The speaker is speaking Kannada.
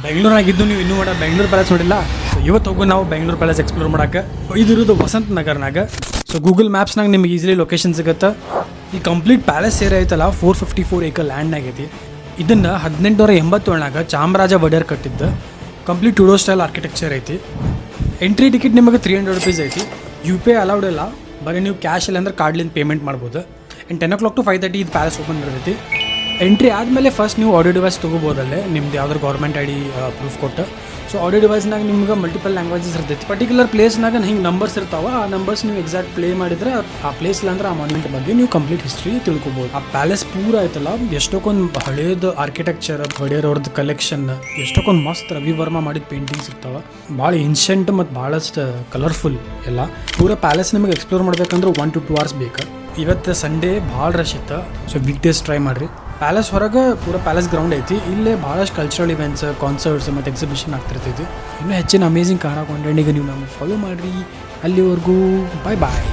ಬೆಂಗಳೂರಾಗಿದ್ದು ನೀವು ಇನ್ನೂ ಬೆಂಗಳೂರು ಪ್ಯಾಲೇಸ್ ನೋಡಿಲ್ಲ. ಸೊ ಇವತ್ತು ಹೋಗು ನಾವು ಬೆಂಗಳೂರು ಪ್ಯಾಲೇಸ್ ಎಕ್ಸ್ಪ್ಲೋರ್ ಮಾಡೋಕೆ. ಇದಿರೋದು ವಸಂತ ನಗರ್ನಾಗ. ಸೊ ಗೂಗಲ್ ಮ್ಯಾಪ್ಸ್ನಾಗ ನಿಮ್ಗೆ ಈಸಿಲಿ ಲೊಕೇಶನ್ ಸಿಗುತ್ತೆ. ಈ ಕಂಪ್ಲೀಟ್ ಪ್ಯಾಲೇಸ್ ಏರಿಯಾ ಐತಲ್ಲ 454 ಏಕರ್ ಲ್ಯಾಂಡ್ನಾಗ ಐತಿ. ಇದನ್ನು 1887 ಚಾಮರಾಜ ಒಡೆಯರ್ ಕಟ್ಟಿದ್ದು. ಕಂಪ್ಲೀಟ್ ಟುಡೋ ಸ್ಟೈಲ್ ಆರ್ಕಿಟೆಕ್ಚರ್ ಐತಿ. ಎಂಟ್ರಿ ಟಿಕೆಟ್ ನಿಮಗೆ 300 ರೂಪೀಸ್ ಐತಿ. UPI ಅಲೌಡ್ ಇಲ್ಲ, ಬರೀ ನೀವು ಕ್ಯಾಶ್ ಇಲ್ಲ ಅಂದ್ರೆ ಕಾರ್ಡ್ಲಿಂದ ಪೇಮೆಂಟ್ ಮಾಡ್ಬೋದು. ಆ್ಯಂಡ್ 10 o'clock to 5:30 ಇದು ಪ್ಯಾಲೇಸ್ ಓಪನ್ ಇರ್ತೈತಿ. ಎಂಟ್ರಿ ಆದಮೇಲೆ ಫಸ್ಟ್ ನೀವು ಆಡಿಯೋ ಡಿವೈಸ್ ತೊಗೋಬೋದಲ್ಲೇ, ನಿಮ್ದು ಯಾವ್ದಾರು ಗೌರ್ಮೆಂಟ್ ID ಪ್ರೂಫ್ ಕೊಟ್ಟು. ಸೊ ಆಡಿಯೋ ಡಿವೈಸ್ನಾಗ ನಿಮ್ಗೆ ಮಲ್ಟಿಪಲ್ ಲ್ಯಾಂಗ್ವೇಜಸ್ ಇರ್ತೈತಿ. ಪರ್ಟಿಕ್ಯುಲರ್ ಪ್ಲೇಸ್ನಾಗ ಹಿಂಗೆ ನಂಬರ್ಸ್ ಇರ್ತಾವೆ. ಆ ನಂಬರ್ಸ್ ನೀವು ಎಕ್ಸಾಕ್ಟ್ ಪ್ಲೇ ಮಾಡಿದ್ರೆ ಆ ಪ್ಲೇಸ್ ಇಲ್ಲ ಅಂದ್ರೆ ಆ ಮಾನ್ಯುಮೆಂಟ್ ಬಗ್ಗೆ ನೀವು ಕಂಪ್ಲೀಟ್ ಹಿಸ್ಟ್ರಿ ತಿಳ್ಕೊಬೋದು. ಆ ಪ್ಯಾಲೇಸ್ ಪೂರ ಆಯ್ತಲ್ಲ, ಎಷ್ಟೊಂದು ಹಳೇದು ಆರ್ಕಿಟೆಕ್ಚರ್, ಹೊಡೆಯೋರವ್ರದ್ದು ಕಲೆಕ್ಷನ್, ಎಷ್ಟೊಂದು ಮಸ್ತ್ ರವಿ ವರ್ಮ ಮಾಡಿದ ಪೇಂಟಿಂಗ್ಸ್ ಇರ್ತಾವೆ. ಭಾಳ ಏನ್ಷೆಂಟ್ ಮತ್ತು ಭಾಳಷ್ಟು ಕಲರ್ಫುಲ್ ಎಲ್ಲ. ಪೂರ ಪ್ಯಾಲೇಸ್ ನಿಮಗೆ ಎಕ್ಸ್ಪ್ಲೋರ್ ಮಾಡ್ಬೇಕಂದ್ರೆ 1 to 2 hours ಬೇಕು. ಇವತ್ತು ಸಂಡೇ ಭಾಳ ರಶ್ ಇತ್ತು. ಸೊ ವೀಕ್ ಡೇಸ್ ಟ್ರೈ ಮಾಡಿರಿ. ಪ್ಯಾಲೇಸ್ ಹೊರಗೆ ಪೂರ ಪ್ಯಾಲೇಸ್ ಗ್ರೌಂಡ್ ಐತಿ. ಇಲ್ಲೇ ಭಾಳಷ್ಟು ಕಲ್ಚರಲ್ ಇವೆಂಟ್ಸ್, ಕಾನ್ಸರ್ಟ್ಸ್ ಮತ್ತು ಎಕ್ಸಿಬಿಷನ್ ಆಗ್ತಿರ್ತೈತಿ. ಇನ್ನೂ ಹೆಚ್ಚಿನ ಅಮೇಝಿಂಗ್ ಕನ್ನಡ ಕಾಂಟೆಂಟಿಗೆ ನೀವು ನಮಗೆ ಫಾಲೋ ಮಾಡಿರಿ. ಅಲ್ಲಿವರೆಗೂ ಬಾಯ್ ಬಾಯ್.